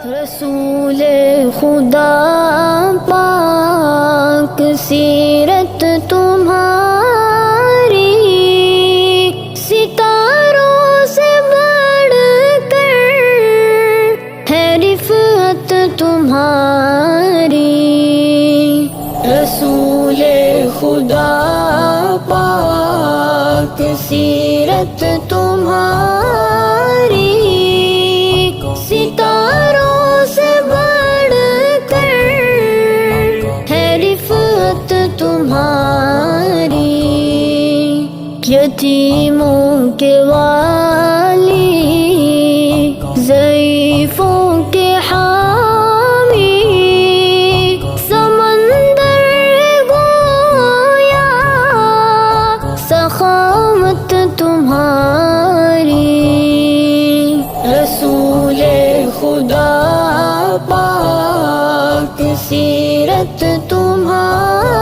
رسول خدا پاک سیرت تمہاری ستاروں سے بڑھ کر ہے رفعت تمہاری۔ رسول خدا پاک سیرت تمہاری ستاروں سے بڑھ کر ہے رفعت تمہاری۔ یتیموں کے والی ضعیفوں کے حامی سمندر گویا سخاوت تمہاری۔ رسول خدا پاک سیرت تمہاری